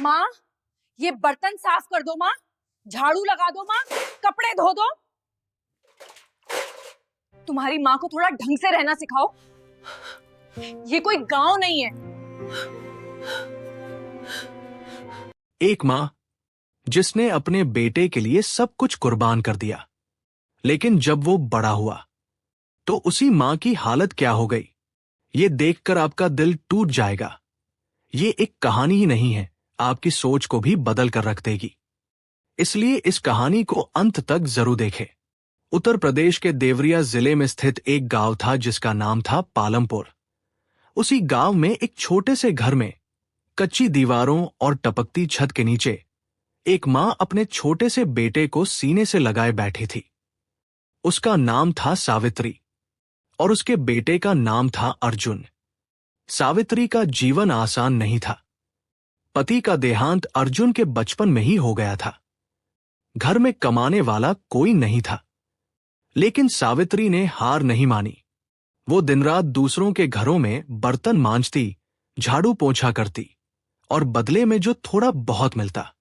माँ, ये बर्तन साफ कर दो माँ, झाड़ू लगा दो माँ, कपड़े धो दो। तुम्हारी माँ को थोड़ा ढंग से रहना सिखाओ। ये कोई गांव नहीं है। एक माँ जिसने अपने बेटे के लिए सब कुछ कुर्बान कर दिया, लेकिन जब वो बड़ा हुआ तो उसी माँ की हालत क्या हो गई, ये देखकर आपका दिल टूट जाएगा। ये एक कहानी ही नहीं है, आपकी सोच को भी बदल कर रख देगी। इसलिए इस कहानी को अंत तक जरूर देखें। उत्तर प्रदेश के देवरिया जिले में स्थित एक गांव था जिसका नाम था पालमपुर। उसी गांव में एक छोटे से घर में कच्ची दीवारों और टपकती छत के नीचे एक मां अपने छोटे से बेटे को सीने से लगाए बैठी थी। उसका नाम था सावित्री और उसके बेटे का नाम था अर्जुन। सावित्री का जीवन आसान नहीं था। पति का देहांत अर्जुन के बचपन में ही हो गया था। घर में कमाने वाला कोई नहीं था, लेकिन सावित्री ने हार नहीं मानी। वो दिन रात दूसरों के घरों में बर्तन मांजती, झाड़ू पोंछा करती और बदले में जो थोड़ा बहुत मिलता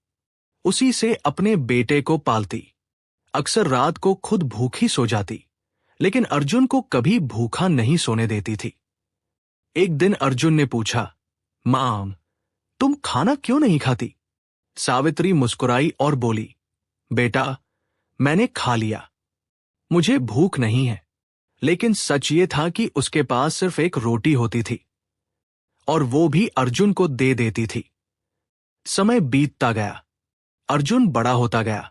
उसी से अपने बेटे को पालती। अक्सर रात को खुद भूखी सो जाती, लेकिन अर्जुन को कभी भूखा नहीं सोने देती थी। एक दिन अर्जुन ने पूछा, मां, तुम खाना क्यों नहीं खाती? सावित्री मुस्कुराई और बोली, बेटा, मैंने खा लिया, मुझे भूख नहीं है। लेकिन सच ये था कि उसके पास सिर्फ एक रोटी होती थी और वो भी अर्जुन को दे देती थी। समय बीतता गया, अर्जुन बड़ा होता गया।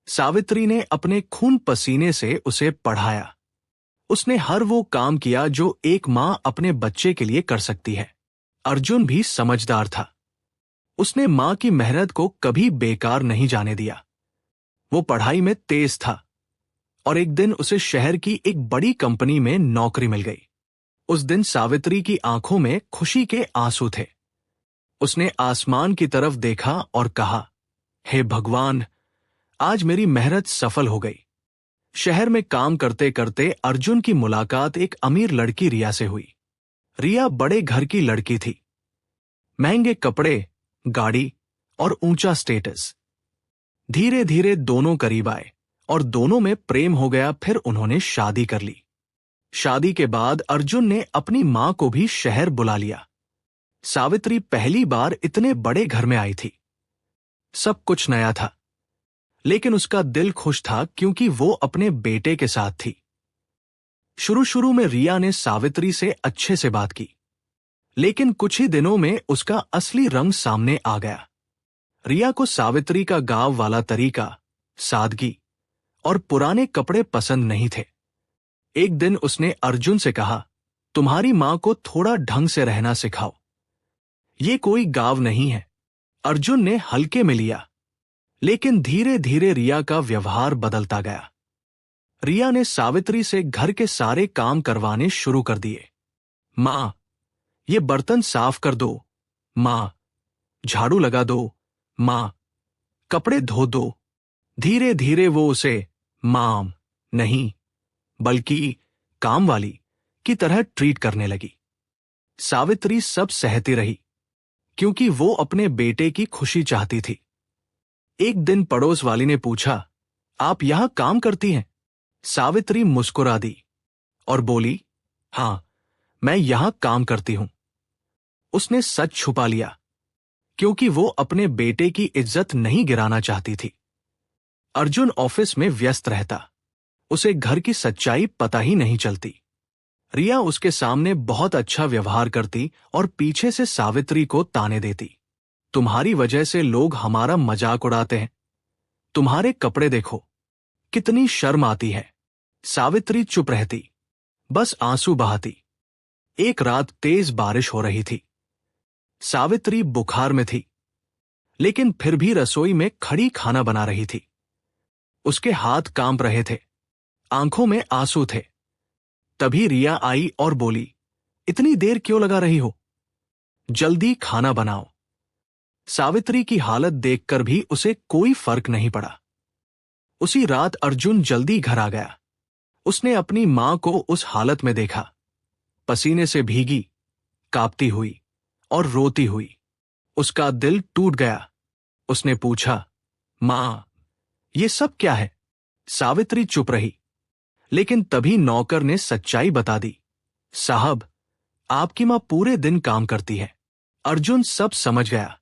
सावित्री ने अपने खून पसीने से उसे पढ़ाया। उसने हर वो काम किया जो एक मां अपने बच्चे के लिए कर सकती है। अर्जुन भी समझदार था। उसने मां की मेहनत को कभी बेकार नहीं जाने दिया। वो पढ़ाई में तेज था और एक दिन उसे शहर की एक बड़ी कंपनी में नौकरी मिल गई। उस दिन सावित्री की आंखों में खुशी के आंसू थे। उसने आसमान की तरफ देखा और कहा, हे भगवान, आज मेरी मेहनत सफल हो गई। शहर में काम करते करते अर्जुन की मुलाकात एक अमीर लड़की रिया से हुई। रिया बड़े घर की लड़की थी। महंगे कपड़े, गाड़ी और ऊंचा स्टेटस। धीरे धीरे दोनों करीब आए और दोनों में प्रेम हो गया। फिर उन्होंने शादी कर ली। शादी के बाद अर्जुन ने अपनी मां को भी शहर बुला लिया। सावित्री पहली बार इतने बड़े घर में आई थी। सब कुछ नया था, लेकिन उसका दिल खुश था क्योंकि वो अपने बेटे के साथ थी। शुरू शुरू में रिया ने सावित्री से अच्छे से बात की, लेकिन कुछ ही दिनों में उसका असली रंग सामने आ गया। रिया को सावित्री का गांव वाला तरीका, सादगी और पुराने कपड़े पसंद नहीं थे। एक दिन उसने अर्जुन से कहा, तुम्हारी मां को थोड़ा ढंग से रहना सिखाओ, ये कोई गांव नहीं है। अर्जुन ने हल्के में लिया, लेकिन धीरे धीरे रिया का व्यवहार बदलता गया। रिया ने सावित्री से घर के सारे काम करवाने शुरू कर दिए। मां, ये बर्तन साफ कर दो। मां, झाड़ू लगा दो। मां, कपड़े धो दो। धीरे धीरे वो उसे मां नहीं, बल्कि काम वाली की तरह ट्रीट करने लगी। सावित्री सब सहती रही, क्योंकि वो अपने बेटे की खुशी चाहती थी। एक दिन पड़ोस वाली ने पूछा, आप यहां काम करती हैं? सावित्री मुस्कुरा दी और बोली, हां, मैं यहां काम करती हूं। उसने सच छुपा लिया, क्योंकि वो अपने बेटे की इज्जत नहीं गिराना चाहती थी। अर्जुन ऑफिस में व्यस्त रहता, उसे घर की सच्चाई पता ही नहीं चलती। रिया उसके सामने बहुत अच्छा व्यवहार करती और पीछे से सावित्री को ताने देती, तुम्हारी वजह से लोग हमारा मजाक उड़ाते हैं। तुम्हारे कपड़े देखो, कितनी शर्म आती है। सावित्री चुप रहती, बस आंसू बहाती। एक रात तेज बारिश हो रही थी। सावित्री बुखार में थी, लेकिन फिर भी रसोई में खड़ी खाना बना रही थी। उसके हाथ कांप रहे थे, आंखों में आंसू थे। तभी रिया आई और बोली, इतनी देर क्यों लगा रही हो? जल्दी खाना बनाओ। सावित्री की हालत देखकर भी उसे कोई फर्क नहीं पड़ा। उसी रात अर्जुन जल्दी घर आ गया। उसने अपनी मां को उस हालत में देखा, पसीने से भीगी, कांपती हुई और रोती हुई। उसका दिल टूट गया। उसने पूछा, मां, ये सब क्या है? सावित्री चुप रही, लेकिन तभी नौकर ने सच्चाई बता दी। साहब, आपकी मां पूरे दिन काम करती है। अर्जुन सब समझ गया।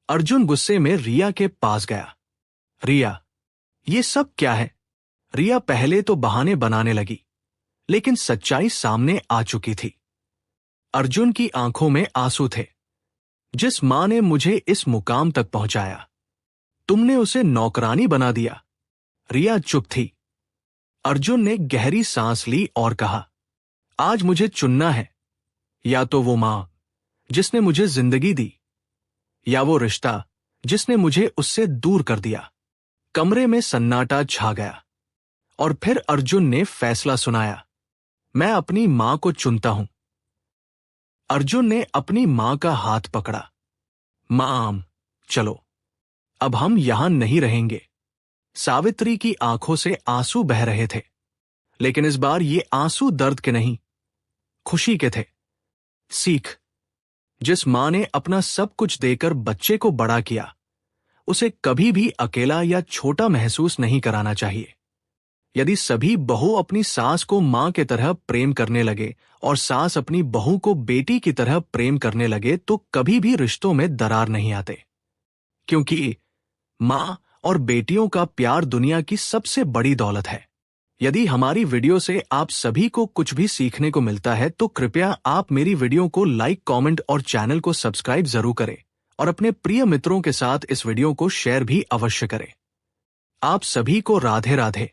अर्जुन गुस्से में रिया के पास गया। रिया, ये सब क्या है? रिया पहले तो बहाने बनाने लगी, लेकिन सच्चाई सामने आ चुकी थी। अर्जुन की आंखों में आंसू थे। जिस मां ने मुझे इस मुकाम तक पहुंचाया, तुमने उसे नौकरानी बना दिया। रिया चुप थी। अर्जुन ने गहरी सांस ली और कहा, आज मुझे चुनना है, या तो वो मां जिसने मुझे जिंदगी दी, या वो रिश्ता जिसने मुझे उससे दूर कर दिया। कमरे में सन्नाटा छा गया और फिर अर्जुन ने फैसला सुनाया, मैं अपनी मां को चुनता हूं। अर्जुन ने अपनी मां का हाथ पकड़ा। मां, चलो, अब हम यहां नहीं रहेंगे। सावित्री की आंखों से आंसू बह रहे थे, लेकिन इस बार ये आंसू दर्द के नहीं, खुशी के थे। सीख, जिस मां ने अपना सब कुछ देकर बच्चे को बड़ा किया, उसे कभी भी अकेला या छोटा महसूस नहीं कराना चाहिए। यदि सभी बहू अपनी सास को मां के तरह प्रेम करने लगे और सास अपनी बहू को बेटी की तरह प्रेम करने लगे, तो कभी भी रिश्तों में दरार नहीं आते, क्योंकि मां और बेटियों का प्यार दुनिया की सबसे बड़ी दौलत है। यदि हमारी वीडियो से आप सभी को कुछ भी सीखने को मिलता है, तो कृपया आप मेरी वीडियो को लाइक, कमेंट और चैनल को सब्सक्राइब जरूर करें और अपने प्रिय मित्रों के साथ इस वीडियो को शेयर भी अवश्य करें। आप सभी को राधे राधे।